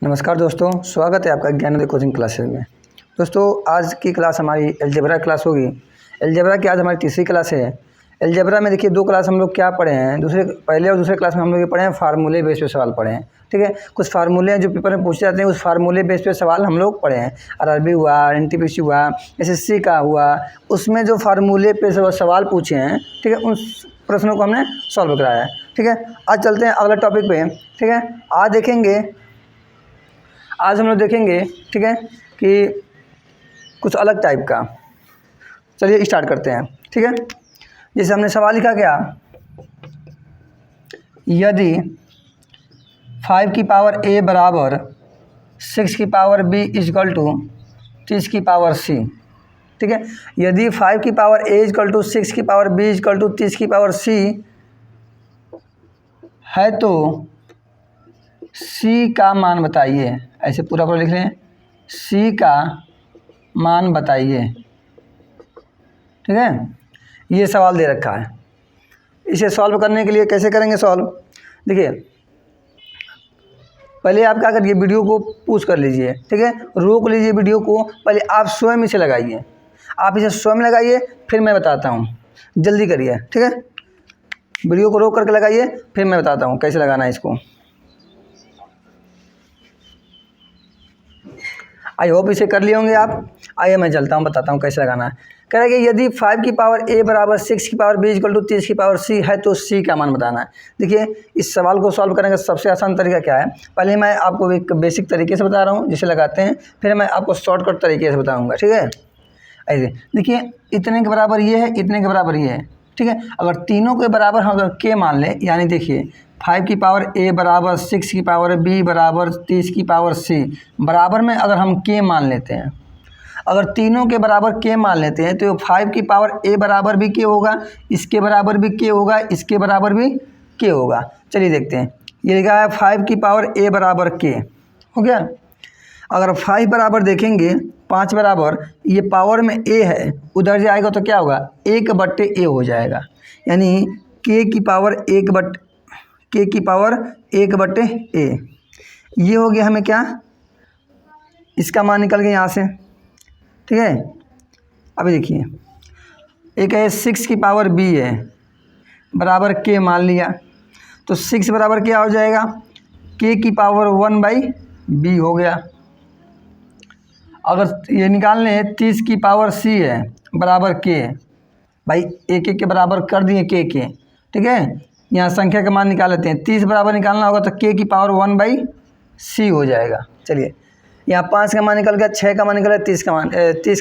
नमस्कार दोस्तों, स्वागत है आपका ज्ञानोदय कोचिंग क्लासेस में। दोस्तों आज की क्लास हमारी अलजेब्रा क्लास होगी। अलजेब्रा की आज हमारी तीसरी क्लास है। अलजेब्रा में देखिए दो क्लास हम लोग क्या पढ़े हैं, पहले और दूसरे क्लास में हम लोग ये पढ़े हैं फार्मूले बेस पे सवाल पढ़े हैं। ठीक है, कुछ फार्मूले हैं जो पेपर में पूछे जाते हैं, उस फार्मूले बेस पे सवाल हम लोग पढ़े हैं। आरआरबी हुआ, एनटीपीसी हुआ, एसएससी का हुआ, उसमें जो फार्मूले पे सवाल पूछे हैं, ठीक है, उन प्रश्नों को हमने सॉल्व कराया है। ठीक है, आज चलते हैं अगला टॉपिक पे। ठीक है, आज हम लोग देखेंगे, ठीक है, कि कुछ अलग टाइप का। चलिए स्टार्ट करते हैं। ठीक है, जैसे हमने सवाल लिखा क्या, यदि 5 की पावर a बराबर 6 की पावर b इजकल टू 30 की पावर c। ठीक है, यदि 5 की पावर a इजकल टू 6 की पावर b इजकल टू 30 की पावर c है तो c का मान बताइए। ऐसे पूरा लिख लें, c का मान बताइए। ठीक है, ये सवाल दे रखा है। इसे सॉल्व करने के लिए कैसे करेंगे सॉल्व, देखिए पहले आप क्या करिए, वीडियो को पॉज कर लीजिए। ठीक है, रोक लीजिए वीडियो को, पहले आप स्वयं इसे लगाइए। आप इसे स्वयं लगाइए, फिर मैं बताता हूँ। जल्दी करिए। ठीक है, वीडियो को रोक करके लगाइए, फिर मैं बताता हूँ कैसे लगाना है इसको। आई होप इसे कर लिए होंगे आप। आइए मैं चलता हूँ, बताता हूँ कैसे लगाना है। कह रहा है कि यदि 5 की पावर a बराबर 6 की पावर b इक्वल टू 30 की पावर c है तो c का मान बताना है। देखिए इस सवाल को सॉल्व करने का सबसे आसान तरीका क्या है, पहले मैं आपको एक बेसिक तरीके से बता रहा हूँ जिसे लगाते हैं, फिर मैं आपको शॉर्टकट तरीके से बताऊँगा। ठीक है, ऐसे देखिए इतने के बराबर ये है, इतने के बराबर ये है। ठीक है, अगर तीनों के बराबर हम अगर k मान लें, यानी देखिए 5 की पावर a बराबर 6 की पावर b बराबर 30 की पावर c बराबर में अगर हम k मान लेते हैं, अगर तीनों के बराबर k मान लेते हैं तो 5 की पावर a बराबर भी k होगा, इसके बराबर भी k होगा, इसके बराबर भी k होगा। चलिए देखते हैं, ये लिखा है 5 की पावर a बराबर k हो गया। अगर 5 बराबर देखेंगे 5 बराबर, ये पावर में a है, उधर जाएगा तो क्या होगा, 1/a हो जाएगा, यानी k की पावर 1/a। ये हो गया हमें क्या, इसका मान निकल गया यहाँ से। ठीक है, अभी देखिए एक है 6 की पावर b है बराबर k मान लिया, तो 6 बराबर क्या हो जाएगा, k की पावर 1/b हो गया। अगर ये निकाल लें 30 की पावर c है बराबर k, भाई एक एक के बराबर कर दिए k। ठीक है, यहाँ संख्या का मान निकाल लेते हैं। 30 बराबर निकालना होगा तो k की पावर 1/c हो जाएगा। चलिए यहाँ 5 का मान निकल गया, 6 का मान निकल गया, 30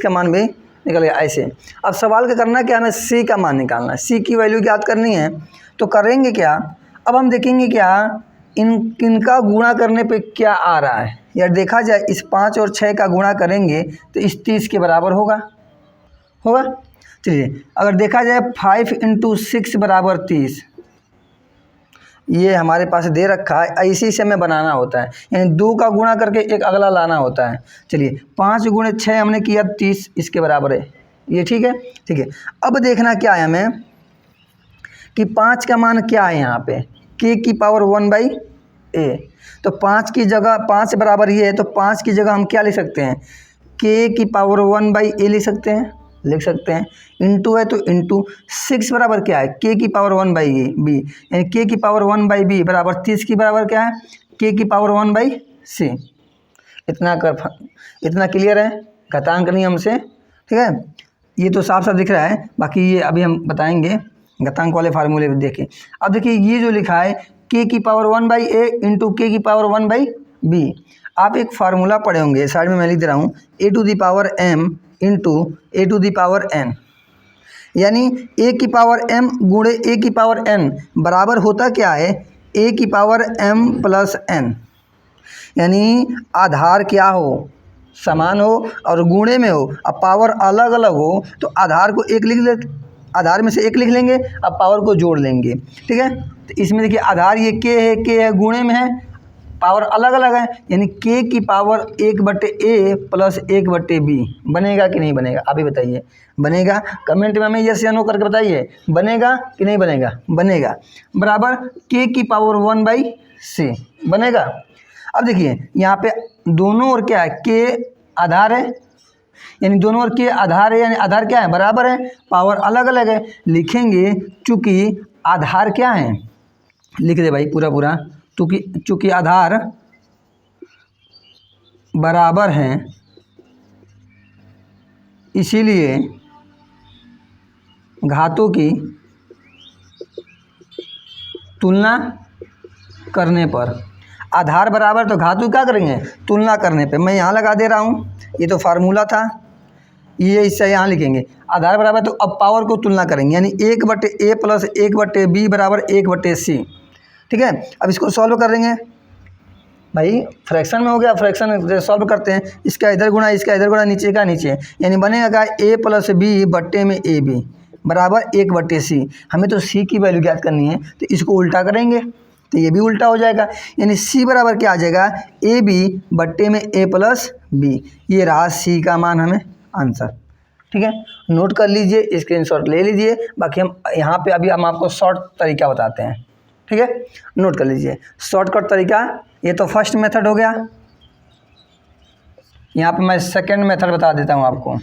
का मान भी निकल गया। ऐसे अब सवाल का करना क्या, हमें c का मान निकालना है, c की वैल्यू याद करनी है। तो करेंगे क्या, अब हम देखेंगे क्या इनका गुणा करने पे क्या आ रहा है। यार देखा जाए इस 5 और 6 का गुणा करेंगे तो इस 30 के बराबर होगा। चलिए अगर देखा जाए 5 × 6 बराबर 30, ये हमारे पास दे रखा है, इसी से हमें बनाना होता है, यानी 2 का गुणा करके एक अगला लाना होता है। चलिए 5 × 6 हमने किया 30, इसके बराबर है ये। ठीक है, ठीक है, अब देखना क्या है हमें कि 5 का मान क्या है यहाँ पे, k की पावर 1/a। तो 5 की जगह 5 बराबर ये है, तो 5 की जगह हम क्या लिख सकते हैं, k की पावर 1/a लिख सकते हैं। इंटू है तो इंटू 6 बराबर क्या है, k की पावर 1/b, यानी k की पावर 1/b बराबर 30 की बराबर क्या है, k की पावर 1/c। इतना क्लियर है, घातांक नियम से। ठीक है, ये तो साफ साफ दिख रहा है, बाकी ये अभी हम बताएंगे घातांक वाले फार्मूले में। देखिए अब देखिए ये जो लिखा है k की पावर 1/a इंटू k की पावर 1/b, आप एक फार्मूला पढ़े होंगे, साइड में मैं लिख दे रहा हूँ, a⁴m इंटू a⁴n, यानी a की पावर m गुणे a की पावर n बराबर होता क्या है, a की पावर m प्लस n। यानी आधार क्या हो, समान हो और गुणे में हो, अब पावर अलग अलग हो तो आधार को आधार में से एक लिख लेंगे, अब पावर को जोड़ लेंगे। ठीक है, तो इसमें देखिए आधार ये k है, गुणे में है, पावर अलग अलग है, यानी k की पावर 1/a प्लस 1/b बनेगा कि नहीं बनेगा, आप ही बताइए। बनेगा, कमेंट में हमें यस या नो करके बताइए, बनेगा कि नहीं बनेगा। बनेगा, बराबर k की पावर 1/c बनेगा। अब देखिए यहाँ पे दोनों ओर क्या है, के आधार है, यानी दोनों ओर के आधार है, यानी आधार क्या है, बराबर है, पावर अलग अलग है। लिखेंगे चूंकि आधार क्या है, लिख दे भाई पूरा पूरा, चूंकि आधार बराबर हैं इसीलिए घातों की तुलना करने पर, आधार बराबर तो घातों क्या करेंगे, तुलना करने पे। मैं यहाँ लगा दे रहा हूँ, ये तो फार्मूला था, ये इससे यहाँ लिखेंगे आधार बराबर, तो अब पावर को तुलना करेंगे, यानी 1/a प्लस 1/b बराबर 1/c। ठीक है, अब इसको सॉल्व करेंगे भाई, फ्रैक्शन में हो गया, फ्रैक्शन सॉल्व करते हैं, इसका इधर गुणा इसका इधर गुणा, नीचे का नीचे, यानी बनेगा a प्लस b बट्टे में ab बराबर 1/c। हमें तो c की वैल्यू ज्ञात करनी है, तो इसको उल्टा करेंगे तो ये भी उल्टा हो जाएगा, यानी c बराबर क्या आ जाएगा, ab बट्टे में a प्लस b। ये रहा c का मान, हमें आंसर। ठीक है, नोट कर लीजिए, स्क्रीनशॉट ले लीजिए, बाकी हम यहाँ पे अभी हम आपको शॉर्ट तरीका बताते हैं। ठीक है, नोट कर लीजिए शॉर्टकट तरीका, ये तो फर्स्ट मेथड हो गया। यहाँ पे मैं सेकंड मेथड बता देता हूँ आपको,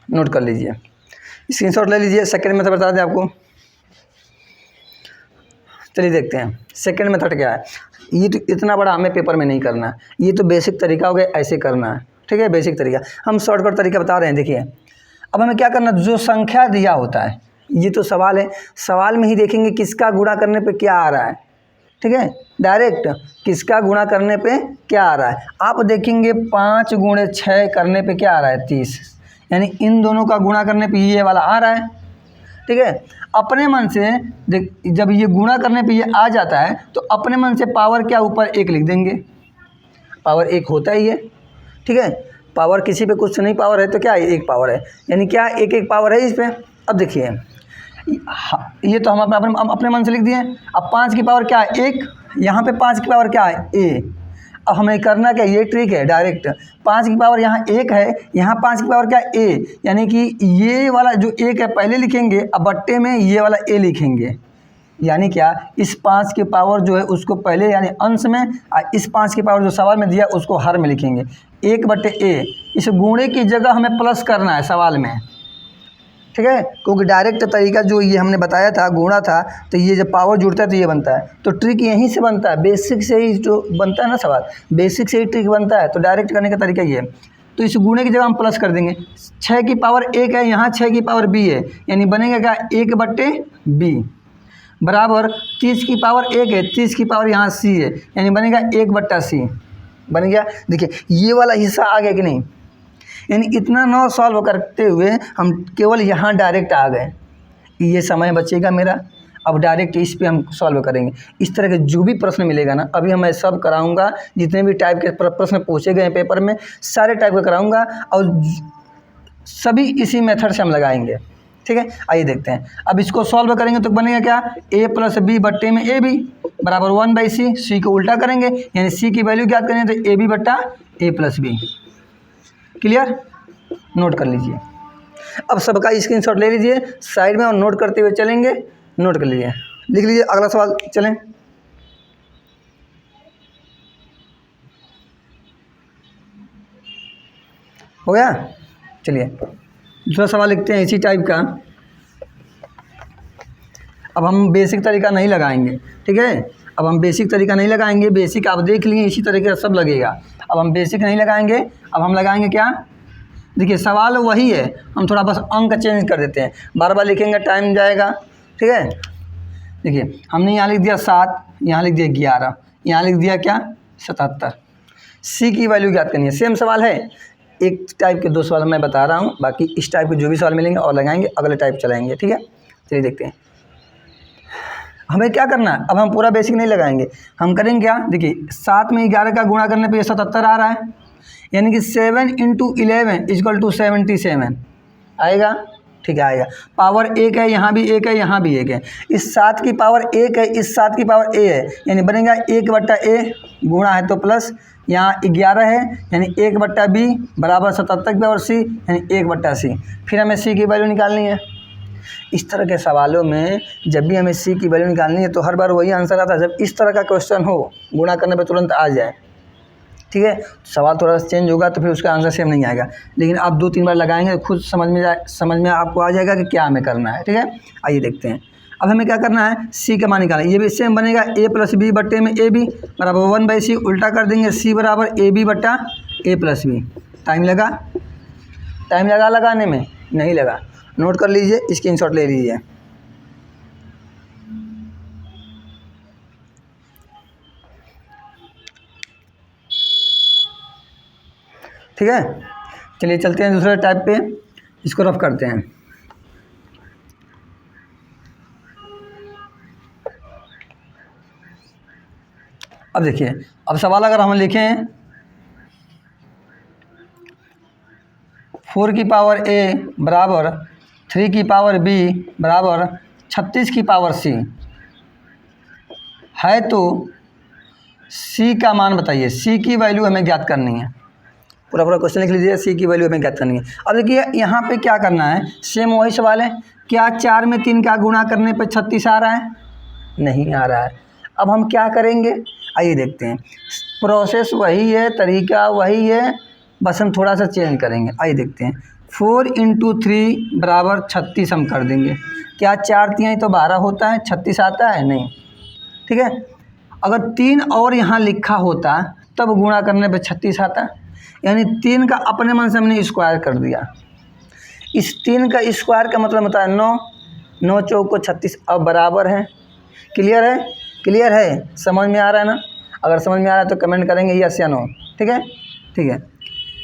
नोट कर लीजिए, स्क्रीनशॉट ले लीजिए, सेकंड मेथड बता दें आपको। चलिए देखते हैं सेकंड मेथड क्या है। ये तो इतना बड़ा हमें पेपर में नहीं करना, ये तो बेसिक तरीका हो गया, ऐसे करना है। ठीक है, बेसिक तरीका, हम शॉर्टकट तरीका बता रहे हैं। देखिए अब हमें क्या करना, जो संख्या दिया होता है, ये तो सवाल है, सवाल में ही देखेंगे किसका गुणा करने पे क्या आ रहा है। ठीक है, डायरेक्ट किसका गुणा करने पे क्या आ रहा है, आप देखेंगे 5 गुणे 6 करने पे क्या आ रहा है, 30, यानी इन दोनों का गुणा करने पे ये वाला आ रहा है। ठीक है, अपने मन से जब ये गुणा करने पे ये आ जाता है तो अपने मन से पावर क्या ऊपर 1 लिख देंगे, पावर 1 होता ही है। ठीक है, पावर किसी पे कुछ नहीं पावर है तो क्या है, 1 पावर है, यानी क्या 1 पावर है इस पे। अब देखिए ये तो हम अपने मन से लिख दिए। अब 5 की पावर क्या है, 1, यहाँ पे 5 की पावर क्या है, a। अब हमें करना क्या, ये ट्रिक है, डायरेक्ट 5 की पावर यहाँ 1 है, यहाँ 5 की पावर क्या है, a, यानी कि ये वाला जो 1 है पहले लिखेंगे, अब बट्टे में ये वाला a लिखेंगे, यानी क्या, इस 5 की पावर जो है उसको पहले यानी अंश में, और इस 5 की पावर जो सवाल में दिया उसको हर में लिखेंगे, 1/a। इस गुणे की जगह हमें प्लस करना है सवाल में। ठीक है, क्योंकि डायरेक्ट तरीका जो ये हमने बताया था, गुणा था, तो ये जब पावर जुड़ता है तो ये बनता है, तो ट्रिक यहीं से बनता है, बेसिक से ही जो बनता है ना सवाल, बेसिक से ही ट्रिक बनता है, तो डायरेक्ट करने का तरीका ये है। तो इस गुणे की जगह हम प्लस कर देंगे, 6 की पावर 1 है, यहाँ 6 की पावर b है, यानी बनेगा क्या, 1/b बराबर 30 की पावर 1 है, 30 की पावर यहाँ c है, यानी बनेगा 1/c बन गया। देखिए ये वाला हिस्सा आ गया कि नहीं, यानी इतना ना सॉल्व करते हुए हम केवल यहाँ डायरेक्ट आ गए, ये समय बचेगा मेरा। अब डायरेक्ट इस पे हम सॉल्व करेंगे। इस तरह के जो भी प्रश्न मिलेगा ना, अभी मैं सब कराऊंगा, जितने भी टाइप के प्रश्न पूछे गए हैं पेपर में सारे टाइप के कराऊंगा, और सभी इसी मेथड से हम लगाएंगे। ठीक है, आइए देखते हैं। अब इसको सॉल्व करेंगे तो बनेगा क्या, a प्लस b बट्टे में ab बराबर 1/c। c को उल्टा करेंगे, यानी c की वैल्यू ज्ञात करेंगे तो ab बट्टा a plus b। Clear, note कर लीजिए। अब सबका स्क्रीनशॉट ले लीजिए साइड में और नोट करते हुए चलेंगे, नोट कर लीजिए, लिख लीजिए। अगला सवाल चलें। हो गया, चलिए दूसरा सवाल लिखते हैं इसी टाइप का। अब हम बेसिक तरीका नहीं लगाएंगे, ठीक है, अब हम बेसिक तरीका नहीं लगाएंगे, बेसिक आप देख लिए इसी तरीके से सब लगेगा। अब हम बेसिक नहीं लगाएंगे, अब हम लगाएंगे क्या, देखिए सवाल वही है, हम थोड़ा बस अंक चेंज कर देते हैं, बार बार लिखेंगे टाइम जाएगा। ठीक है, देखिए हमने यहाँ लिख दिया 7, यहाँ लिख दिया 11, यहाँ लिख दिया क्या 77। सी की वैल्यू ज्ञात करनी है। सेम सवाल है, एक टाइप के 2 सवाल मैं बता रहा हूँ, बाकी इस टाइप के जो भी सवाल मिलेंगे और लगाएंगे, अगले टाइप चलाएंगे। ठीक है, चलिए देखते हैं हमें क्या करना है। अब हम पूरा बेसिक नहीं लगाएंगे, हम करेंगे क्या, देखिए 7 में 11 का गुणा करने पे ये 77 आ रहा है, यानी कि 7 × 11 = 77 आएगा। ठीक है, आएगा। पावर 1 है, यहाँ भी 1 है, यहाँ भी 1 है, इस 7 की पावर 1 है, इस 7 की पावर a है, यानी बनेगा 1/a, गुणा है तो प्लस, यहाँ 11 है, यानी 1/b बराबर 77 की पावर c, यानी 1/c। फिर हमें c की वैल्यू निकालनी है, इस तरह के सवालों में जब भी हमें सी की वैल्यू निकालनी है तो हर बार वही आंसर आता है जब इस तरह का क्वेश्चन हो, गुणा करने पर तुरंत आ जाए। ठीक है, सवाल थोड़ा सा चेंज होगा तो फिर उसका आंसर सेम नहीं आएगा, लेकिन आप 2-3 बार लगाएंगे तो खुद समझ में आपको आ जाएगा कि क्या हमें करना है। ठीक है, आइए देखते हैं। अब हमें क्या करना है, सी का मान निकालना है। ये भी सेम बनेगा, a प्लस बी बट्टे में ए बी बराबर 1/c, उल्टा कर देंगे c बराबर ए बी बट्टा ए प्लस बी। टाइम लगा लगाने में? नहीं लगा। नोट कर लीजिए, स्क्रीनशॉट ले लीजिए। ठीक है, चलिए चलते हैं दूसरे टाइप पे, इसको रफ करते हैं। अब देखिए, अब सवाल अगर हम लिखें 4 की पावर a बराबर 3 की पावर b बराबर 36 की पावर c है तो c का मान बताइए। c की वैल्यू हमें ज्ञात करनी है। पूरा क्वेश्चन लिख लीजिए, c की वैल्यू हमें ज्ञात करनी है। अब देखिए यहाँ पे क्या करना है, सेम वही सवाल है। क्या 4 में 3 का गुणा करने पे 36 आ रहा है? नहीं आ रहा है। अब हम क्या करेंगे, आइए देखते हैं। प्रोसेस वही है, तरीका वही है, बस हम थोड़ा सा चेंज करेंगे। आइए देखते हैं। 4 × 3 बराबर 36 हम कर देंगे। क्या 4 3 तो 12 होता है, 36 आता है? नहीं। ठीक है, अगर 3 और यहाँ लिखा होता तब गुणा करने पे 36 आता, यानी 3 का अपने मन से हमने स्क्वायर कर दिया। इस 3 का स्क्वायर का मतलब होता है 9, 9 चौक को 36, अब बराबर है। क्लियर है? क्लियर है, समझ में आ रहा है ना? अगर समझ में आ रहा है तो कमेंट करेंगे यस या नो। ठीक है, ठीक है।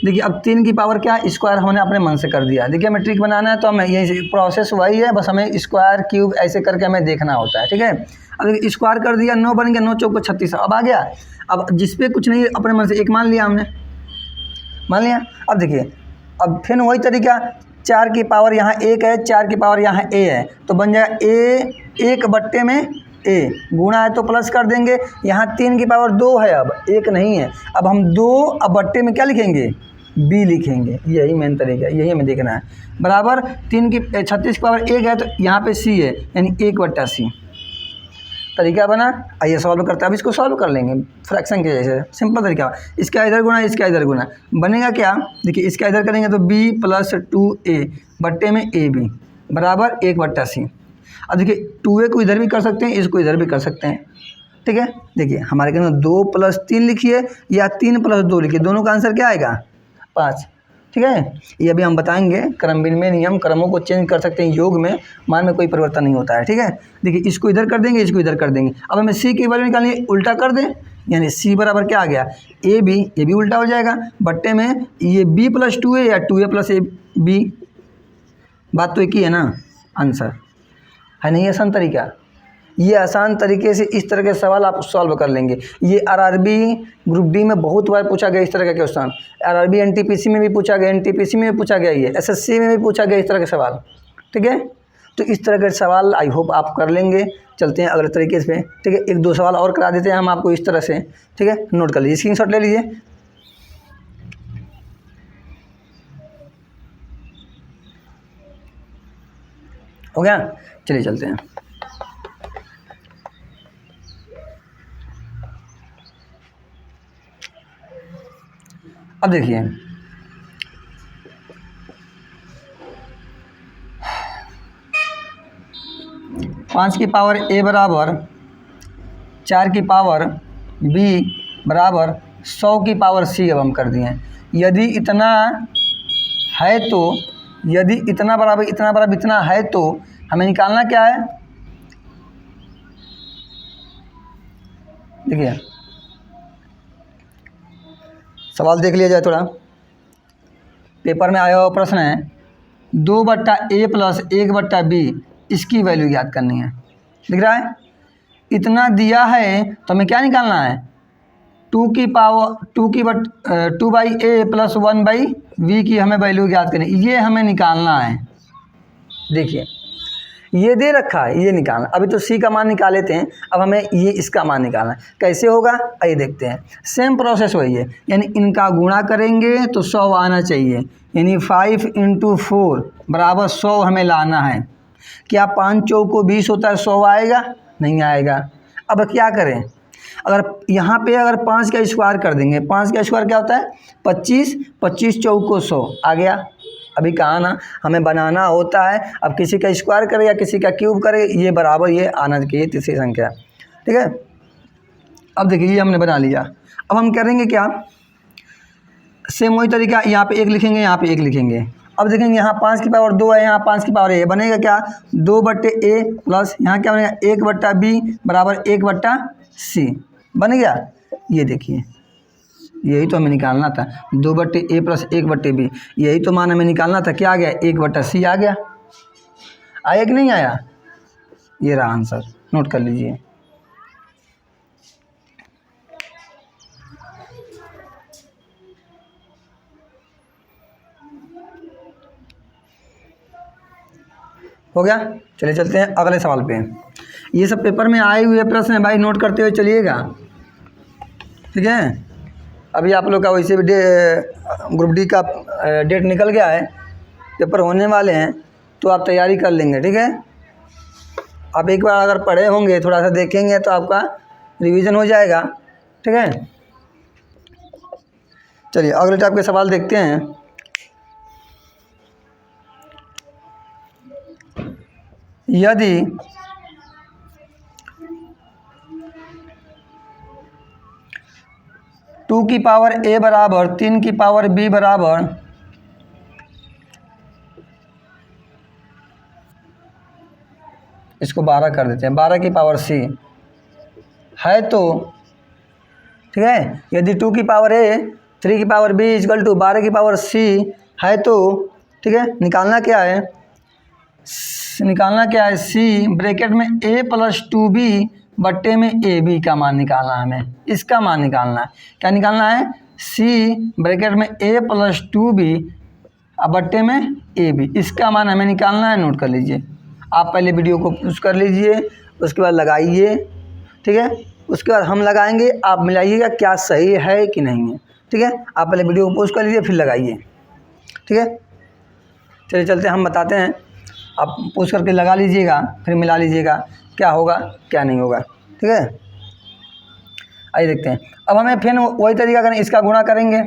देखिए अब 3 की पावर क्या, स्क्वायर हमने अपने मन से कर दिया। देखिए हमें ट्रिक बनाना है तो हमें यही प्रोसेस वही है, बस हमें स्क्वायर क्यूब ऐसे करके हमें देखना होता है। ठीक है, अब देखिए स्क्वायर कर दिया, 9 बन गया, 9 चौक को 36, अब आ गया। अब जिस पे कुछ नहीं अपने मन से एक मान लिया हमने, मान लिया। अब देखिए, अब फिर वही तरीका, 4 की पावर यहाँ 1 है, 4 की पावर यहाँ a है, तो बन जाएगा a 1 बट्टे में a, गुणा है तो प्लस कर देंगे। यहाँ 3 की पावर 2 है, अब 1 नहीं है। अब हम 2 अब बट्टे में क्या लिखेंगे, b लिखेंगे। यही मेन तरीका है, यही हमें देखना है। बराबर 3 की 36 की पावर 1 है तो यहाँ पे c है, यानी 1/c तरीका बना। आइए सॉल्व करते हैं। अब इसको सॉल्व कर लेंगे फ्रैक्शन के जैसे, सिंपल तरीका। इसका इधर गुना, इसका इधर गुना, बनेगा क्या, देखिए इसका इधर करेंगे तो b + 2a बट्टे में ab बराबर 1/c। अब देखिए 2a को इधर भी कर सकते हैं, इसको इधर भी कर सकते हैं। ठीक है, देखिए हमारे के अंदर 2 + 3 लिखिए या 3 + 2 लिखिए, दोनों का आंसर क्या आएगा, 5। ठीक है, ये अभी हम बताएंगे क्रमबिन में नियम, क्रमों को चेंज कर सकते हैं योग में, मान में कोई परिवर्तन नहीं होता है। ठीक है, देखिए इसको इधर कर देंगे, इसको इधर कर देंगे। अब हमें c की वैल्यू निकालनी है, उल्टा कर दें, यानी c बराबर क्या आ गया, a b, ये भी उल्टा हो जाएगा बट्टे में ये b + 2a या 2a + ab, बात तो एक ही है ना, आंसर है। नहीं आसान तरीका, ये आसान तरीके से इस तरह के सवाल आप सॉल्व कर लेंगे। ये आरआरबी ग्रुप डी में बहुत बार पूछा गया इस तरह का क्वेश्चन, आरआरबी एनटीपीसी में भी पूछा गया, एनटीपीसी में भी पूछा गया, ये एसएससी में भी पूछा गया इस तरह के सवाल। ठीक है, तो इस तरह के सवाल आई होप आप कर लेंगे। चलते हैं अगले तरीके से। ठीक है, 1-2 सवाल और करा देते हैं हम आपको इस तरह से। ठीक है, नोट कर लीजिए, स्क्रीनशॉट ले लीजिए। हो गया, चलिए चलते हैं। अब देखिए 5 की पावर a बराबर 4 की पावर b बराबर 100 की पावर c अब हम कर दिए हैं। यदि इतना है तो, यदि इतना बराबर इतना है तो हमें निकालना क्या है, देखिए सवाल देख लिया जाए थोड़ा, पेपर में आया हुआ प्रश्न है 2/a + 1/b, इसकी वैल्यू याद करनी है। दिख रहा है, इतना दिया है तो हमें क्या निकालना है, 2/a + 1/v की हमें वैल्यू याद करनी है, ये हमें निकालना है। देखिए ये दे रखा है, ये निकालना। अभी तो c का मान निकाल लेते हैं, अब हमें ये इसका मान निकालना है। कैसे होगा आइए देखते हैं। सेम प्रोसेस वही है, यानी इनका गुणा करेंगे तो 100 आना चाहिए, यानी 5 × 4 बराबर 100 हमें लाना है। क्या 5 चौको 20 होता है, 100 आएगा? नहीं आएगा। अब क्या करें, अगर यहाँ पे अगर 5 का स्क्वायर कर देंगे, 5 का स्क्वायर क्या होता है 25, 25 चौको 100 आ गया। अभी कहा ना हमें बनाना होता है, अब किसी का स्क्वायर करे या किसी का क्यूब करे, ये बराबर ये आना चाहिए तीसरी संख्या, ठीक है। अब देखिए ये हमने बना लिया। अब हम करेंगे क्या, सेम वही तरीका, यहाँ पे 1 लिखेंगे, यहाँ पे 1 लिखेंगे। अब देखेंगे यहाँ 5 की पावर 2 है, यहाँ 5 की पावर ए, बनेगा क्या 2/a प्लस यहाँ क्या बनेगा 1/b बराबर 1/c बन गया। ये देखिए यही तो हमें निकालना था, 2/a प्लस 1/b, यही तो मान हमें निकालना था। क्या आ गया 1/c आ गया। आया कि नहीं आया? ये रहा आंसर, नोट कर लीजिए। हो गया। चलिए चलते हैं अगले सवाल पे। ये सब पेपर में आए हुए प्रश्न है भाई, नोट करते हुए चलिएगा, ठीक है। अभी आप लोग का वैसे भी ग्रुप डी का डेट निकल गया है, पेपर होने वाले हैं, तो आप तैयारी कर लेंगे, ठीक है। आप एक बार अगर पढ़े होंगे, थोड़ा सा देखेंगे तो आपका रिवीजन हो जाएगा, ठीक है। चलिए अगले टाइप के सवाल देखते हैं। यदि टू की पावर a बराबर 3 की पावर b बराबर इसको 12 कर देते हैं, 12 की पावर c है तो, ठीक है। यदि 2 की पावर a 3 की पावर b इक्वल टू 12 की पावर c है तो, ठीक है। निकालना क्या है, c ब्रैकेट में a प्लस 2b बट्टे में ए बी का मान निकालना है हमें, इसका मान निकालना है। क्या निकालना है, c ब्रैकेट में a प्लस 2b बट्टे में ए बी, इसका मान हमें निकालना है। नोट कर लीजिए, आप पहले वीडियो को पुश कर लीजिए, उसके बाद लगाइए, ठीक है। उसके बाद हम लगाएंगे, आप मिलाइएगा क्या सही है कि नहीं है, ठीक है। आप पहले वीडियो को पुश कर लीजिए फिर लगाइए, ठीक है। चलिए चलते हम बताते हैं, आप पुश करके लगा लीजिएगा फिर मिला लीजिएगा क्या होगा क्या नहीं होगा, ठीक है। आइए देखते हैं। अब हमें फिर वही तरीका करें, इसका गुणा करेंगे।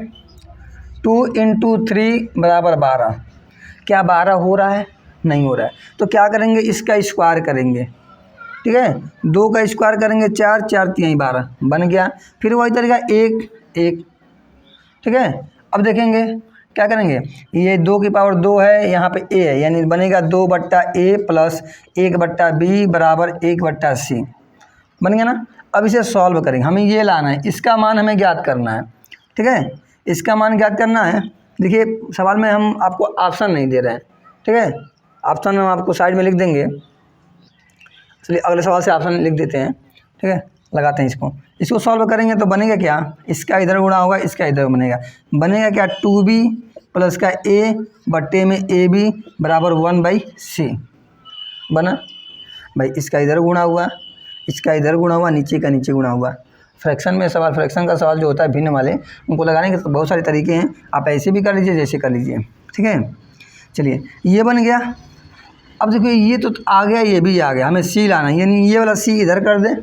2 × 3 बराबर 12, क्या 12 हो रहा है? नहीं हो रहा है, तो क्या करेंगे इसका स्क्वायर करेंगे, ठीक है। 2 का स्क्वायर करेंगे 4, 4 3 12 बन गया। फिर वही तरीका 1 1, ठीक है। अब देखेंगे क्या करेंगे, ये 2 की पावर 2 है, यहाँ पे a है, यानी बनेगा 2/a प्लस 1/b बराबर 1/c बन गया ना। अब इसे सॉल्व करेंगे, हमें ये लाना है, इसका मान हमें ज्ञात करना है, ठीक है। इसका मान ज्ञात करना है। देखिए सवाल में हम आपको ऑप्शन नहीं दे रहे हैं, ठीक है। ऑप्शन हम आपको साइड में लिख देंगे। चलिए अगले सवाल से ऑप्शन लिख देते हैं, ठीक है। लगाते हैं इसको सॉल्व करेंगे तो बनेगा क्या, इसका इधर गुणा होगा, इसका इधर बनेगा क्या 2b प्लस का a बट्टे में ab बराबर 1/c बना भाई। इसका इधर गुणा हुआ, इसका इधर गुणा हुआ, नीचे का नीचे गुणा हुआ। फ्रैक्शन में सवाल, फ्रैक्शन का सवाल जो होता है भिन्न वाले, उनको लगाने के तो बहुत सारे तरीके हैं, आप ऐसे भी कर लीजिए जैसे कर लीजिए, ठीक है। चलिए ये बन गया। अब देखिए ये तो आ गया, ये भी आ गया, हमें c लाना है, यानी ये वाला c इधर कर दे।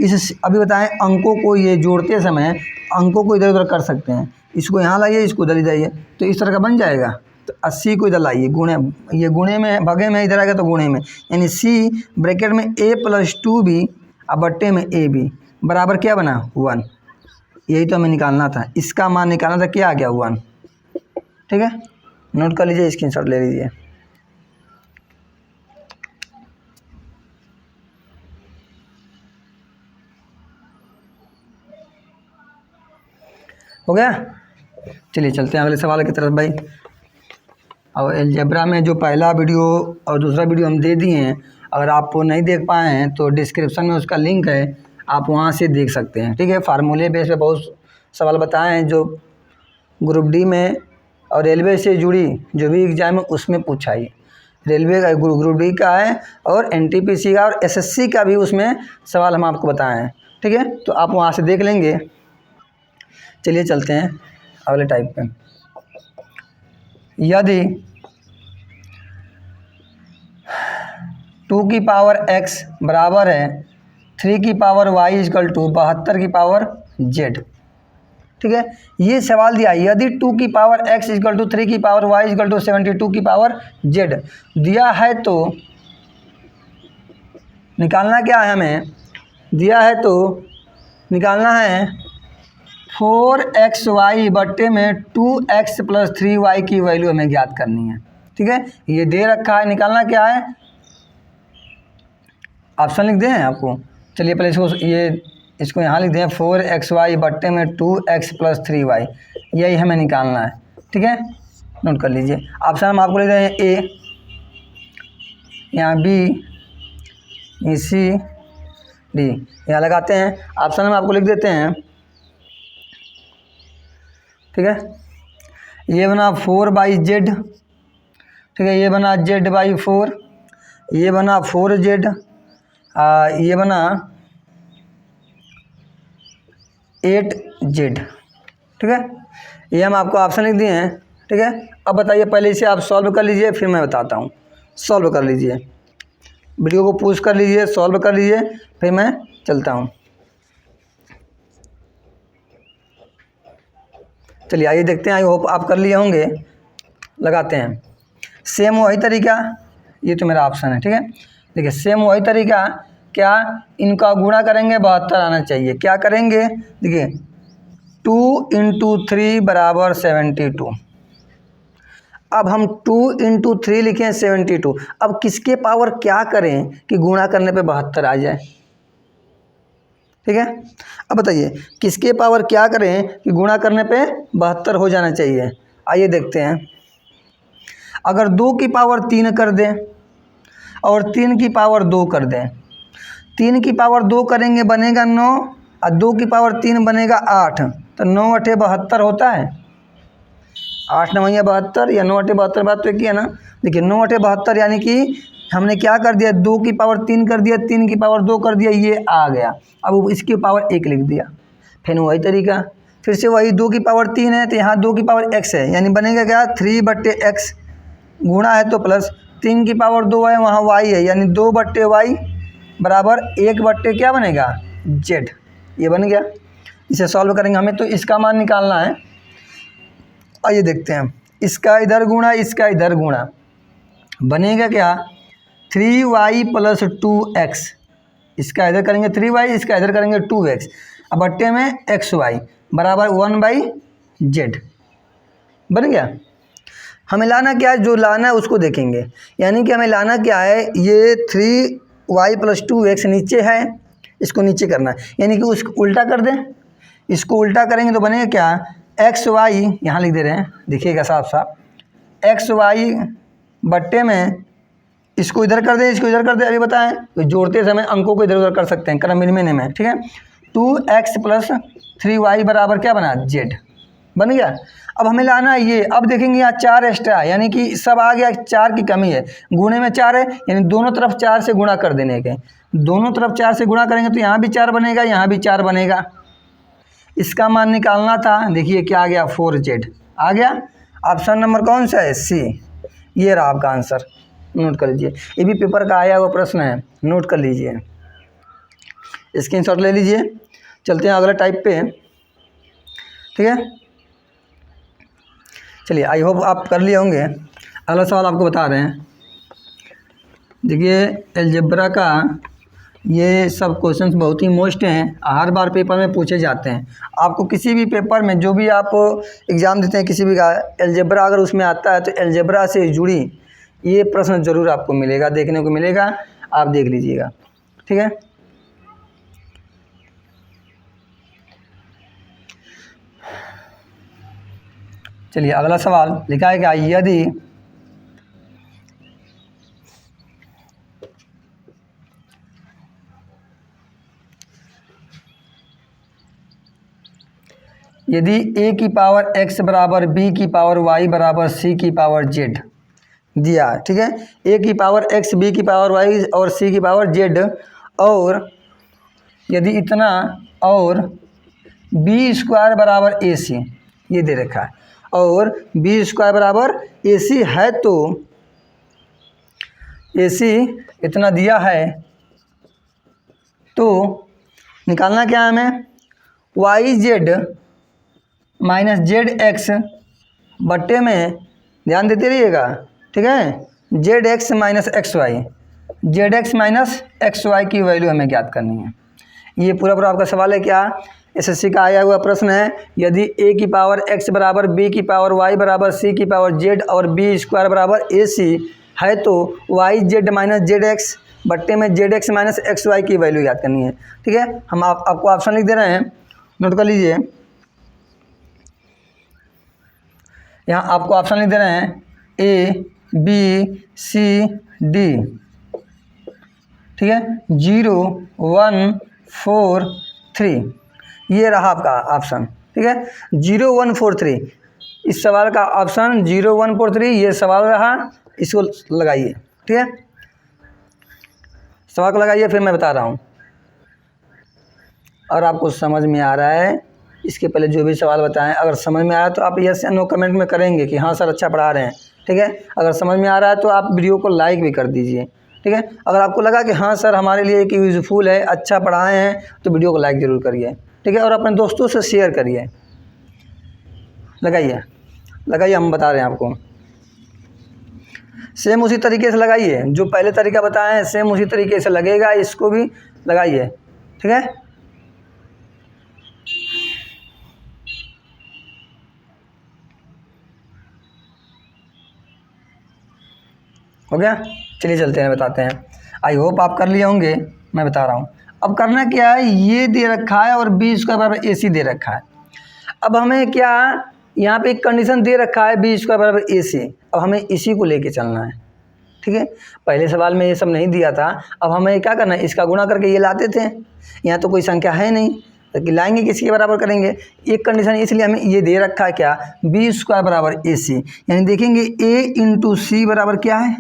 इस अभी बताएं अंकों को ये जोड़ते समय अंकों को इधर उधर कर सकते हैं, इसको यहाँ लाइए, इसको उधर जाइए, तो इस तरह का बन जाएगा। तो 80 को इधर लाइए, गुणे, ये गुणे में भगे में इधर आएगा तो गुणे में, यानी c ब्रैकेट में a प्लस 2b बट्टे में ए बी बराबर क्या बना 1। यही तो हमें निकालना था, इसका मान निकालना था, क्या आ गया 1, ठीक है। नोट कर लीजिए, स्क्रीनशॉट ले लीजिए। हो गया। चलिए चलते हैं अगले सवाल की तरफ भाई। और अलजेब्रा में जो पहला वीडियो और दूसरा वीडियो हम दे दिए हैं, अगर आप वो नहीं देख पाए हैं तो डिस्क्रिप्शन में उसका लिंक है, आप वहाँ से देख सकते हैं, ठीक है। फार्मूले बेस पे बहुत सवाल बताए हैं जो ग्रुप डी में और रेलवे से जुड़ी जो भी एग्जाम है उसमें पूछा ही। रेलवे का ग्रुप डी का है और NTPC का और SSC का भी उसमें सवाल हम आपको बताए हैं, ठीक है। तो आप वहाँ से देख लेंगे। चलिए चलते हैं अगले टाइप पे। यदि 2 की पावर x बराबर है 3 की पावर y इजकल टू 72 की पावर z। ठीक है, ये सवाल दिया यदि 2 की पावर x इजकल टू 3 की पावर y इजकल टू 72 की पावर z दिया है तो निकालना क्या है, हमें दिया है तो निकालना है 4xy बट्टे में 2x प्लस 3y की वैल्यू हमें ज्ञात करनी है। ठीक है, ये दे रखा है, निकालना क्या है, ऑप्शन लिख दें आपको। चलिए पहले इसको यहाँ लिख दें 4xy बट्टे में 2x प्लस 3y, यही हमें निकालना है। ठीक है, नोट कर लीजिए। ऑप्शन हम आपको लिख दें ए, यहाँ बी, सी, डी, यहाँ लगाते हैं। ऑप्शन हम आपको लिख देते हैं। ठीक है, ये बना 4/z। ठीक है, ये बना z/4, ये बना 4z, ये बना 8z। ठीक है, ये हम आपको ऑप्शन लिख दिए हैं। ठीक है, अब बताइए, पहले इसे आप सॉल्व कर लीजिए, फिर मैं बताता हूँ। सॉल्व कर लीजिए, वीडियो को पॉज कर लीजिए, सॉल्व कर लीजिए, फिर मैं चलता हूँ। चलिए आइए देखते हैं, आई होप आप कर लिए होंगे। लगाते हैं सेम वही तरीका, ये तो मेरा ऑप्शन है। ठीक है, देखिए सेम वही तरीका, क्या इनका गुणा करेंगे 72 आना चाहिए। क्या करेंगे, देखिए 2 × 3 बराबर 72। अब हम 2 × 3 लिखें 72। अब किसके पावर क्या करें कि गुणा करने पे 72 आ जाए। ठीक है, अब बताइए किसके पावर क्या करें कि गुणा करने पे 72 हो जाना चाहिए। आइए देखते हैं, अगर 2 की पावर 3 कर दें और 3 की पावर 2 कर दें, 3 की पावर 2 करेंगे बनेगा 9 और 2 की पावर 3 बनेगा 8, तो 9 × 8 = 72 होता है। 8 × 9 = 72 या 9 × 8 = 72, बात तो एक ही है ना। देखिए 9 × 8 = 72, यानी कि हमने क्या कर दिया, 2 की पावर 3 कर दिया, 3 की पावर 2 कर दिया, ये आ गया। अब इसकी पावर 1 लिख दिया। फिर वही तरीका, फिर से वही 2 की पावर 3 है तो यहाँ 2 की पावर x है, यानी बनेगा क्या 3/x, गुणा है तो प्लस, 3 की पावर 2 है, वहाँ y है, यानी 2/y बराबर 1/ क्या बनेगा z। ये बन गया। इसे सॉल्व करेंगे, हमें तो इसका मान निकालना है। आइए देखते हैं, इसका इधर गुणा, इसका इधर गुणा, बनेगा क्या 3y + 2x। इसका इधर करेंगे 3y, इसका इधर करेंगे 2x, अब बट्टे में xy बराबर 1/z बन गया। हमें लाना क्या है, जो लाना है उसको देखेंगे, यानी कि हमें लाना क्या है, ये 3y + 2x नीचे है, इसको नीचे करना है, यानी कि उसको उल्टा कर दें। इसको उल्टा करेंगे तो बनेगा क्या xy, यहाँ लिख दे रहे हैं, देखिएगा साफ साफ, xy बट्टे में इसको इधर कर दें, इसको इधर कर दें। अभी बताएं तो जोड़ते समय अंकों को इधर उधर कर सकते हैं, क्रम मिलने में। ठीक है, 2x + 3y बराबर क्या बना z बन गया। अब हमें लाना है ये, अब देखेंगे यहाँ 4 एक्स्ट्रा है, यानी कि सब आ गया, 4 की कमी है, गुणे में 4 है, यानी दोनों तरफ 4 से गुणा कर देने के। दोनों तरफ 4 से गुणा करेंगे तो यहाँ भी 4 बनेगा, यहाँ भी 4 बनेगा। इसका मान निकालना था, देखिए क्या आ गया 4z आ गया। ऑप्शन नंबर कौन सा है, सी, ये रहा आपका आंसर। नोट कर लीजिए, ये भी पेपर का आया हुआ प्रश्न है, नोट कर लीजिए, स्क्रीनशॉट ले लीजिए। चलते हैं अगले टाइप पे। ठीक है, चलिए आई होप आप कर लिए होंगे। अगला सवाल आपको बता रहे हैं, देखिए अलजेब्रा का ये सब क्वेश्चंस बहुत ही मोस्ट हैं, हर बार पेपर में पूछे जाते हैं। आपको किसी भी पेपर में, जो भी आप एग्ज़ाम देते हैं किसी भी का, अलजेब्रा अगर उसमें आता है तो अलजेब्रा से जुड़ी ये प्रश्न ज़रूर आपको मिलेगा, देखने को मिलेगा, आप देख लीजिएगा। ठीक है, चलिए अगला सवाल लिखा है क्या, यदि a की पावर x बराबर b की पावर y बराबर c की पावर z दिया। ठीक है, a की पावर x, b की पावर y और c की पावर z, और यदि इतना, और b² बराबर ac ये दे रखा है, और b² बराबर ac है तो AC इतना दिया है तो निकालना क्या है हमें, YZ माइनस ZX बट्टे में, ध्यान देते रहिएगा, ठीक है, ZX minus XY, ZX minus XY की वैल्यू हमें ज्ञात करनी है। ये पूरा आपका सवाल है क्या, एसएससी का आया हुआ प्रश्न है। यदि a की पावर x बराबर b की पावर y बराबर c की पावर z और b स्क्वायर बराबर AC है तो YZ माइनस ZX बट्टे में ZX माइनस XY की वैल्यू याद करनी है। ठीक है, हम आपको ऑप्शन लिख दे रहे हैं, नोट कर लीजिए। यहाँ आपको ऑप्शन लिख दे रहे हैं A B C D, ठीक है, 0 1 4 3, ये रहा आपका ऑप्शन। ठीक है, 0 1 4 3 इस सवाल का ऑप्शन 0 1 4 3 ये सवाल रहा, इसको लगाइए। ठीक है, सवाल को लगाइए, फिर मैं बता रहा हूँ। और आपको समझ में आ रहा है, इसके पहले जो भी सवाल बताएं, अगर समझ में आया तो आप यस या नो कमेंट में करेंगे कि हाँ सर अच्छा पढ़ा रहे हैं। ठीक है, अगर समझ में आ रहा है तो आप वीडियो को लाइक भी कर दीजिए। ठीक है, अगर आपको लगा कि हाँ सर हमारे लिए एक यूज़फुल है, अच्छा पढ़ाए हैं, तो वीडियो को लाइक ज़रूर करिए। ठीक है, और अपने दोस्तों से शेयर करिए। लगाइए, हम बता रहे हैं आपको। सेम उसी तरीके से लगाइए, जो पहले तरीका बताए हैं सेम उसी तरीके से लगेगा, इसको भी लगाइए। ठीक है, हो गया। चलिए चलते हैं, बताते हैं। आई होप आप कर लिए होंगे, मैं बता रहा हूँ। अब करना क्या है, ये दे रखा है और b स्क्वायर बराबर AC दे रखा है। अब हमें क्या, यहाँ पे एक कंडीशन दे रखा है b स्क्वायर बराबर AC, अब हमें इसी को लेके चलना है। ठीक है, पहले सवाल में ये सब नहीं दिया था, अब हमें क्या करना है, इसका गुणा करके ये लाते थे। यहाँ तो कोई संख्या है नहीं, तो लाएंगे किसके बराबर करेंगे। एक कंडीशन इसलिए हमें ये दे रखा है क्या, b स्क्वायर बराबर AC, यानी देखेंगे A इंटू C बराबर क्या है,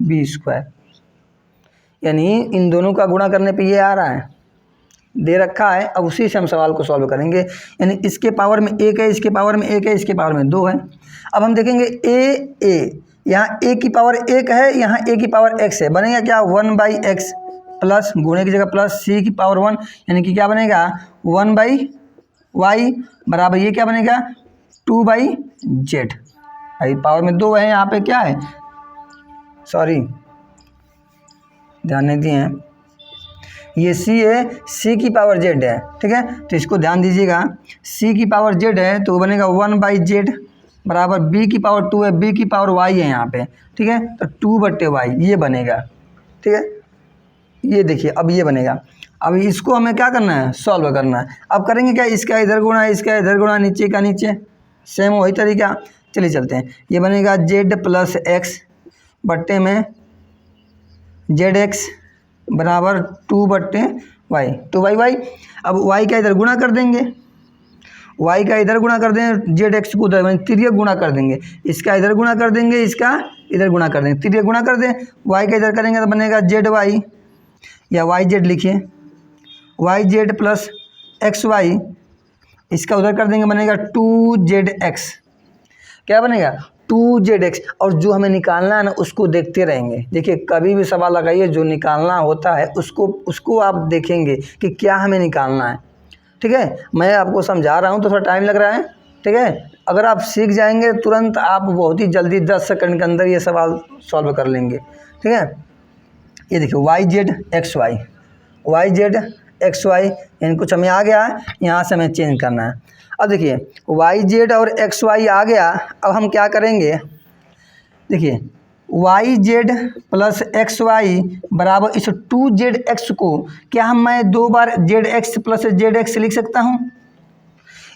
b स्क्वायर, यानी इन दोनों का गुणा करने पे ये आ रहा है, दे रखा है। अब उसी से हम सवाल को सॉल्व करेंगे, यानी इसके पावर में 1 है, इसके पावर में 1 है, इसके पावर में 2 है। अब हम देखेंगे a यहाँ a की पावर 1 है, यहाँ a की पावर x है, बनेगा क्या 1/x प्लस, गुणे की जगह प्लस, c की पावर 1, यानी कि क्या बनेगा 1/y बराबर ये क्या बनेगा 2/z। भाई पावर में 2 है, यहाँ पे क्या है, सॉरी ध्यान नहीं दिए हैं, ये c है, c की पावर z है। ठीक है, तो इसको ध्यान दीजिएगा, c की पावर z है तो बनेगा 1/z बराबर b की पावर 2 है, b की पावर y है यहाँ पे। ठीक है, तो 2/y ये बनेगा। ठीक है, ये देखिए अब ये बनेगा। अब इसको हमें क्या करना है, सॉल्व करना है। अब करेंगे क्या, इसका इधर गुणा, इसका इधर गुणा, नीचे का नीचे, सेम वही तरीका। चलिए चलते हैं, ये बनेगा z प्लस x बट्टे में ZX बराबर 2/y, 2/y। अब y का इधर गुणा कर देंगे, y का इधर गुणा कर देंगे, ZX को उधर तिर्यक गुणा कर देंगे, इसका इधर गुणा कर देंगे, इसका इधर गुणा कर देंगे, तिर्यक गुणा कर दें, y का इधर करेंगे तो बनेगा ZY, या YZ लिखिए, YZ प्लस XY, इसका उधर कर देंगे, बनेगा 2ZX, क्या बनेगा 2ZX। और जो हमें निकालना है ना उसको देखते रहेंगे। देखिए कभी भी सवाल लगाइए, जो निकालना होता है उसको आप देखेंगे कि क्या हमें निकालना है। ठीक है, मैं आपको समझा रहा हूँ तो थोड़ा टाइम लग रहा है। ठीक है, अगर आप सीख जाएंगे तुरंत, आप बहुत ही जल्दी 10 सेकंड के अंदर ये सवाल सॉल्व कर लेंगे। ठीक है, ये देखिए YZ XY यानी कुछ हमें आ गया है, यहाँ से हमें चेंज करना है। अब देखिए YZ और XY आ गया, अब हम क्या करेंगे, देखिए YZ प्लस XY बराबर इस 2ZX को क्या मैं 2 बार ZX प्लस ZX लिख सकता हूँ।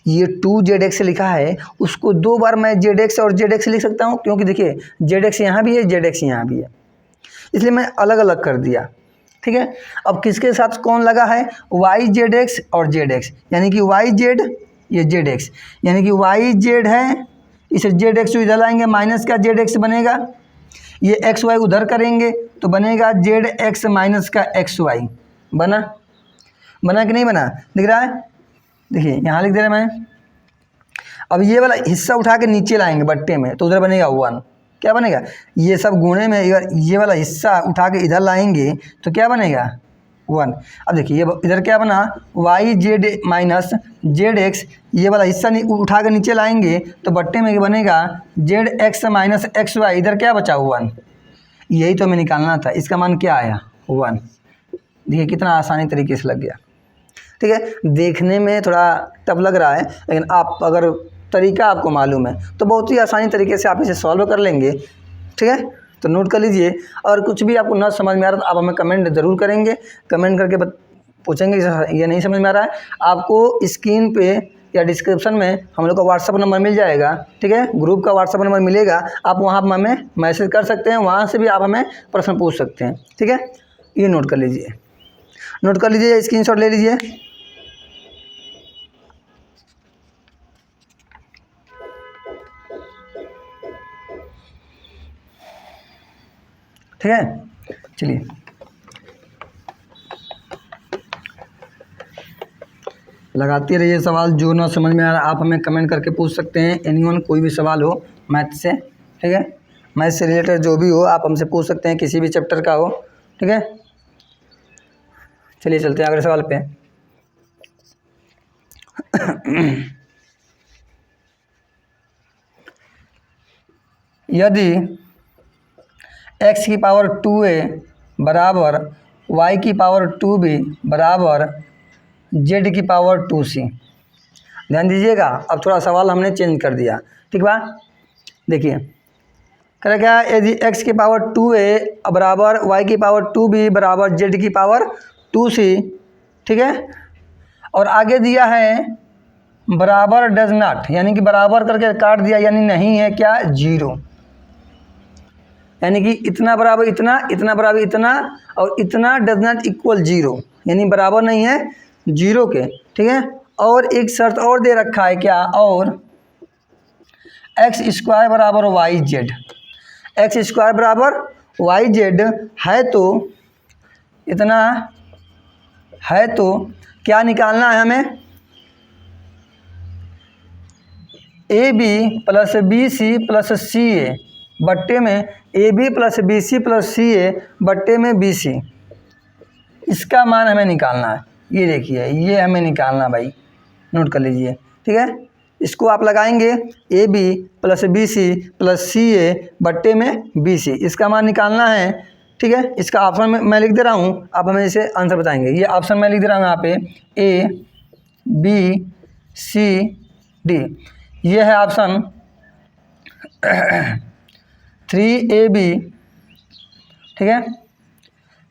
ये 2ZX लिखा है, उसको 2 बार मैं ZX और ZX लिख सकता हूँ, क्योंकि देखिए ZX यहाँ भी है, ZX यहाँ भी है, इसलिए मैं अलग अलग कर दिया। ठीक है, अब किसके साथ कौन लगा है, YZX और ZX, यानी कि YZ ये ZX, यानी कि YZ है, इसे ZX इधर लाएंगे, माइनस का ZX बनेगा, ये XY उधर करेंगे तो बनेगा ZX माइनस का XY। बना कि नहीं बना, दिख रहा है, देखिए यहाँ लिख दे रहे मैं। अब ये वाला हिस्सा उठा के नीचे लाएंगे बट्टे में, तो उधर बनेगा 1, क्या बनेगा, ये सब गुणे में ये वाला हिस्सा उठा के इधर लाएंगे तो क्या बनेगा 1। अब देखिए ये इधर क्या बना Y Z minus Z X, ये वाला हिस्सा उठा के नीचे लाएंगे तो बट्टे में बनेगा Z X minus X Y, इधर क्या बचा 1। यही तो हमें निकालना था, इसका मान क्या आया 1। देखिए कितना आसानी तरीके से लग गया। ठीक है, देखने में थोड़ा टफ लग रहा है, लेकिन आप अगर तरीका आपको मालूम है तो बहुत ही आसानी तरीके से आप इसे सॉल्व कर लेंगे। ठीक है, तो नोट कर लीजिए। और कुछ भी आपको न समझ में आ रहा तो आप हमें कमेंट ज़रूर करेंगे, कमेंट करके पूछेंगे ये नहीं समझ में आ रहा है। आपको स्क्रीन पे या डिस्क्रिप्शन में हम लोग का व्हाट्सअप नंबर मिल जाएगा। ठीक है, ग्रुप का व्हाट्सअप नंबर मिलेगा, आप वहाँ पर हमें मैसेज कर सकते हैं, वहाँ से भी आप हमें प्रश्न पूछ सकते हैं। ठीक है, ये नोट कर लीजिए, नोट कर लीजिए, स्क्रीनशॉट ले लीजिए। ठीक है, चलिए लगाते रहिए सवाल, जो ना समझ में आ रहा आप हमें कमेंट करके पूछ सकते हैं। एनीवन कोई भी सवाल हो मैथ से, ठीक है, मैथ से रिलेटेड जो भी हो आप हमसे पूछ सकते हैं, किसी भी चैप्टर का हो। ठीक है, चलिए चलते हैं अगले सवाल पे। यदि x की पावर 2a बराबर y की पावर 2b बराबर z की पावर 2c, ध्यान दीजिएगा, अब थोड़ा सवाल हमने चेंज कर दिया। ठीक बा, देखिए कह क्या, यदि x की पावर 2a बराबर y की पावर 2b बराबर z की पावर 2c, ठीक है, और आगे दिया है बराबर डज नॉट, यानी कि बराबर करके काट दिया, यानी नहीं है क्या 0, यानी कि इतना बराबर इतना, इतना बराबर इतना, और इतना डज नॉट इक्वल 0, यानी बराबर नहीं है 0 के। ठीक है, और एक शर्त और दे रखा है क्या, और एक्स स्क्वायर बराबर वाई जेड, एक्स स्क्वायर बराबर वाई जेड है तो इतना है, तो क्या निकालना है हमें, A B plus B C plus C A बट्टे में A B plus B C plus C A बट्टे में बी सी, इसका मान हमें निकालना है। ये देखिए ये हमें निकालना भाई, नोट कर लीजिए। ठीक है, इसको आप लगाएंगे A B plus B C plus C A बट्टे में बी सी, इसका मान निकालना है। ठीक है, इसका ऑप्शन मैं लिख दे रहा हूँ, आप हमें इसे आंसर बताएंगे। ये ऑप्शन मैं लिख दे रहा हूँ यहाँ पे, ए बी सी डी, ये है ऑप्शन 3ab, ठीक है,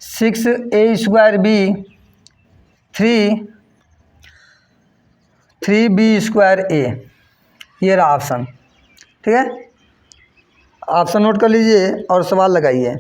6a square B 3b square ए, ये रहा ऑप्शन। ठीक है, ऑप्शन नोट कर लीजिए और सवाल लगाइए।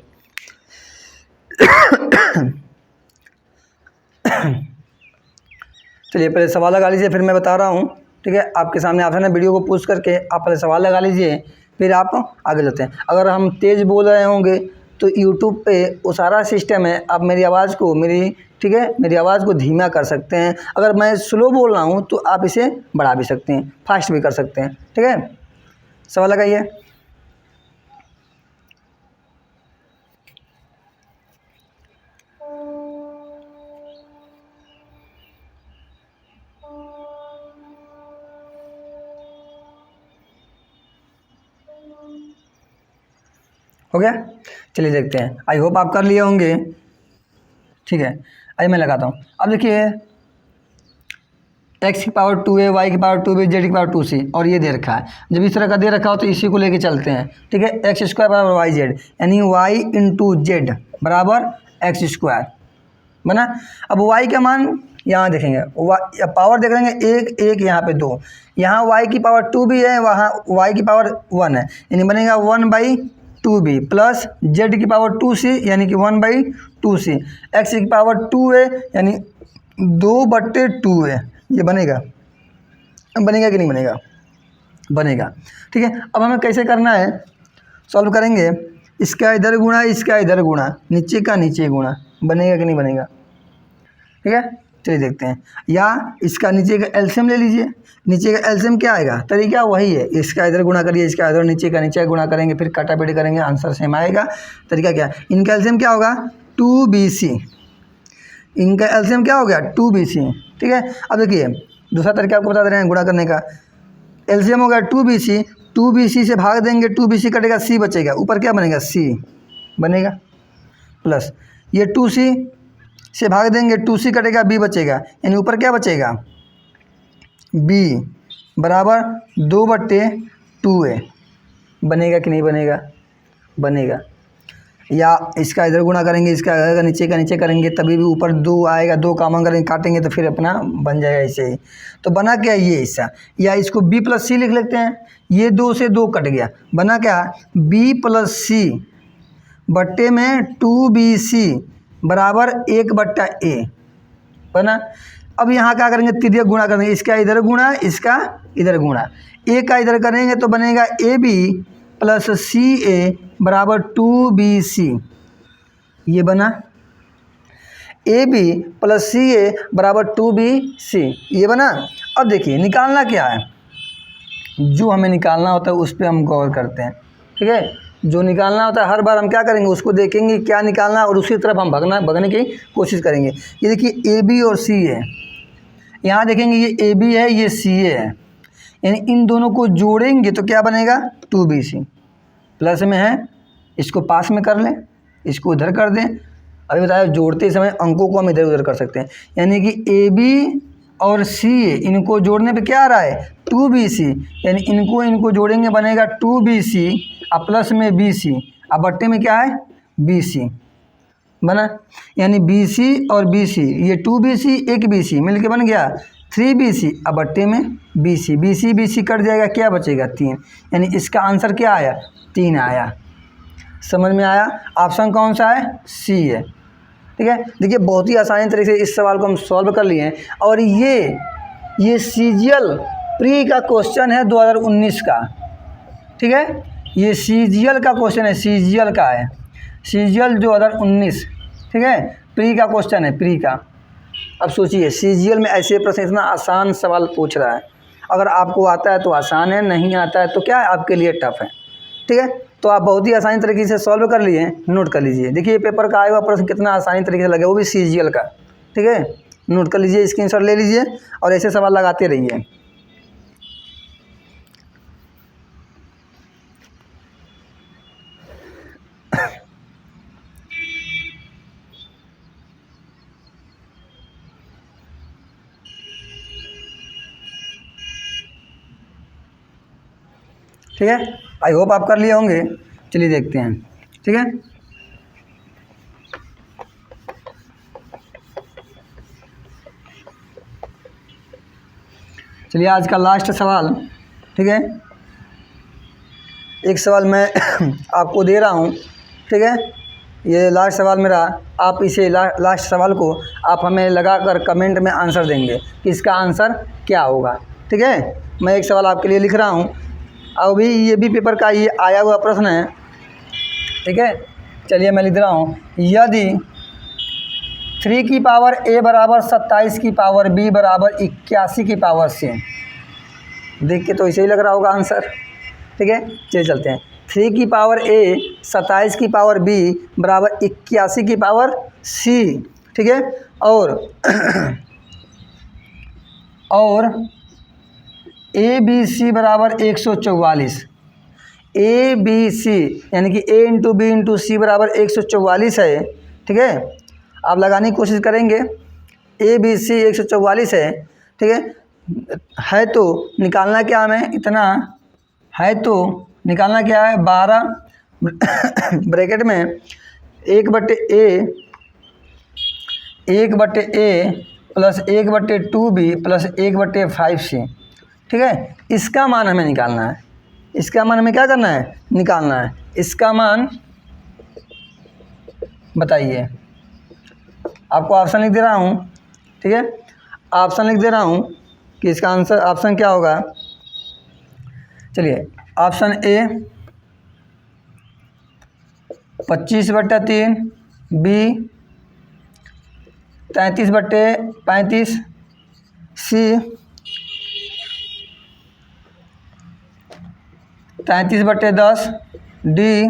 चलिए पहले सवाल लगा लीजिए, फिर मैं बता रहा हूँ। ठीक है, आपके सामने ऑप्शन है, वीडियो को पूछ करके आप पहले सवाल लगा लीजिए, फिर आप आगे चलते हैं। अगर हम तेज़ बोल रहे होंगे तो यूट्यूब पे वो सारा सिस्टम है, आप मेरी आवाज़ को ठीक है, मेरी आवाज़ को धीमा कर सकते हैं। अगर मैं स्लो बोल रहा हूँ तो आप इसे बढ़ा भी सकते हैं, फास्ट भी कर सकते हैं। ठीक है, सवाल लगाइए। हो गया, चलिए देखते हैं। आई होप आप कर लिए होंगे। ठीक है, आइए मैं लगाता हूँ। अब देखिए x की पावर 2a, y की पावर 2b, z की पावर 2c, और ये दे रखा है। जब इस तरह का दे रखा हो तो इसी को लेके चलते हैं। ठीक है, एक्स स्क्वायर बराबर वाई जेड, यानी y इंटू जेड बराबर एक्स स्क्वायर बना। अब y का मान यहाँ देखेंगे, पावर देख लेंगे, एक एक यहाँ पे 2, यहाँ y की पावर 2 भी है, वहाँ y की पावर 1 है, यानी बनेगा 1/2b प्लस z की पावर 2c, यानी कि 1/2c, x की पावर 2 है, यानी 2/2 है। ये बनेगा, बनेगा कि नहीं बनेगा, बनेगा। ठीक है, अब हमें कैसे करना है, सॉल्व करेंगे, इसका इधर गुणा, इसका इधर गुणा, नीचे का नीचे गुणा, बनेगा कि नहीं बनेगा। ठीक है, चलिए देखते हैं। या इसका नीचे का एलसीएम ले लीजिए। नीचे का एलसीएम क्या आएगा, तरीका वही है, इसका इधर गुणा करिए, इसका इधर, नीचे का गुणा करेंगे, फिर काटापीटी करेंगे, आंसर सेम आएगा। तरीका क्या है, इनका एलसीएम क्या होगा 2BC, इनका एलसीएम क्या हो गया 2BC, ठीक है। अब देखिए दूसरा तरीका आपको बता दे रहे हैं गुणा करने का। एलसीएम हो गया 2BC, 2BC से भाग देंगे, 2BC कटेगा, C बचेगा, ऊपर क्या बनेगा C बनेगा, प्लस ये 2C से भाग देंगे, 2C कटेगा, B बचेगा, यानी ऊपर क्या बचेगा B बराबर 2/2A। बनेगा कि नहीं बनेगा, बनेगा। या इसका इधर गुणा करेंगे, इसका अगर नीचे का नीचे करेंगे तभी भी ऊपर 2 आएगा, 2 कॉमन करेंगे, काटेंगे तो फिर अपना बन जाएगा ऐसे ही। तो बना क्या ये हिस्सा, या इसको B + C लिख लेते हैं, ये 2 से 2 कट गया, बना क्या B + C बट्टे में 2BC बराबर 1/A बना। अब यहाँ क्या करेंगे, तिर्यक गुणा करेंगे, इसका इधर गुणा, इसका इधर गुणा, A का इधर करेंगे तो बनेगा AB + CA बराबर 2BC, ये बना। AB + CA बराबर 2BC, ये बना। अब देखिए निकालना क्या है, जो हमें निकालना होता है उस पर हम गौर करते हैं, ठीक है। जो निकालना होता है हर बार हम क्या करेंगे, उसको देखेंगे क्या निकालना है और उसी तरफ हम भगने की कोशिश करेंगे। ये देखिए AB और C है, यहाँ देखेंगे ये AB है, ये CA है, यानी इन दोनों को जोड़ेंगे तो क्या बनेगा 2BC। प्लस में है, इसको पास में कर लें, इसको उधर कर दें। अभी बताया जोड़ते समय अंकों को हम इधर उधर कर सकते हैं, यानी कि AB और CA इनको जोड़ने पे क्या आ रहा है 2BC, यानी इनको जोड़ेंगे बनेगा 2BC और प्लस में BC, अब बट्टे में क्या है BC बना। यानी BC और BC, ये 2BC एक BC मिलके बन गया 3BC, अब बट्टे में BC कट जाएगा, क्या बचेगा 3, यानी इसका आंसर क्या आया 3 आया। समझ में आया, ऑप्शन कौन सा है C है, ठीक है। देखिए बहुत ही आसानी तरीके से इस सवाल को हम सॉल्व कर लिए हैं, और ये CGL प्री का क्वेश्चन है 2019 का, ठीक है। ये CGL का क्वेश्चन है, CGL का है, CGL 2019, ठीक है, प्री का क्वेश्चन है, प्री का। अब सोचिए CGL में ऐसे प्रश्न इतना आसान सवाल पूछ रहा है, अगर आपको आता है तो आसान है, नहीं आता है तो क्या है आपके लिए टफ है, ठीक है। तो आप बहुत ही आसानी तरीके से सॉल्व कर लिए, नोट कर लीजिए। देखिए पेपर का आया हुआ प्रश्न कितना आसानी तरीके से लगे, वो भी CGL का, ठीक है। नोट कर लीजिए, स्क्रीनशॉट ले लीजिए और ऐसे सवाल लगाते रहिए। ठीक है, आई होप आप कर लिए होंगे। चलिए देखते हैं, ठीक है। चलिए आज का लास्ट सवाल, ठीक है। एक सवाल मैं आपको दे रहा हूँ, ठीक है। ये लास्ट सवाल मेरा, आप इसे लास्ट सवाल को आप हमें लगाकर कमेंट में आंसर देंगे कि इसका आंसर क्या होगा, ठीक है। मैं एक सवाल आपके लिए लिख रहा हूँ, अभी ये भी पेपर का ये आया हुआ प्रश्न है, ठीक है। चलिए मैं लिख रहा हूँ, यदि 3 की पावर A बराबर 27 की पावर B बराबर 81 की पावर C, देख के तो ऐसे ही लग रहा होगा आंसर, ठीक है। चलिए चलते हैं, 3 की पावर A 27 की पावर B बराबर 81 की पावर C, ठीक है। और ABC बराबर 144, ABC यानी कि A into B into C बराबर 144 है, ठीक है। आप लगाने की कोशिश करेंगे, ABC 144 है, ठीक है। तो निकालना क्या हमें, इतना है तो निकालना क्या है 12 ब्रैकेट में 1/A plus 1/2B plus 1/5C, ठीक है। इसका मान हमें निकालना है, इसका मान हमें क्या करना है निकालना है। इसका मान बताइए, आपको ऑप्शन लिख दे रहा हूँ, ठीक है। ऑप्शन लिख दे रहा हूँ कि इसका आंसर ऑप्शन क्या होगा। चलिए option A 25/3, B 33/35 C 33/10 D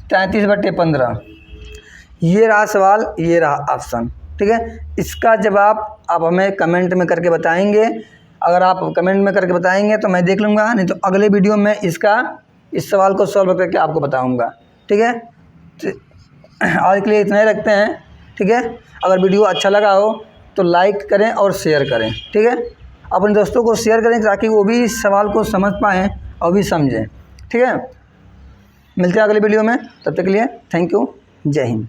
33/15। ये रहा सवाल, ये रहा ऑप्शन। ठीक है, इसका जवाब आप हमें कमेंट में करके बताएंगे। अगर आप कमेंट में करके बताएंगे तो मैं देख लूँगा, नहीं तो अगले वीडियो में इस सवाल को सॉल्व करके आपको बताऊँगा। ठीक है, आज के लिए इतना ही रखते हैं। ठीक है, अगर वीडियो अच्छा लगा हो तो लाइक करें और शेयर करें। ठीक है, अपने दोस्तों को शेयर करें ताकि वो भी इस सवाल को समझ पाएँ और भी समझें। ठीक है, मिलते हैं अगले वीडियो में, तब तक के लिए थैंक यू, जय हिंद।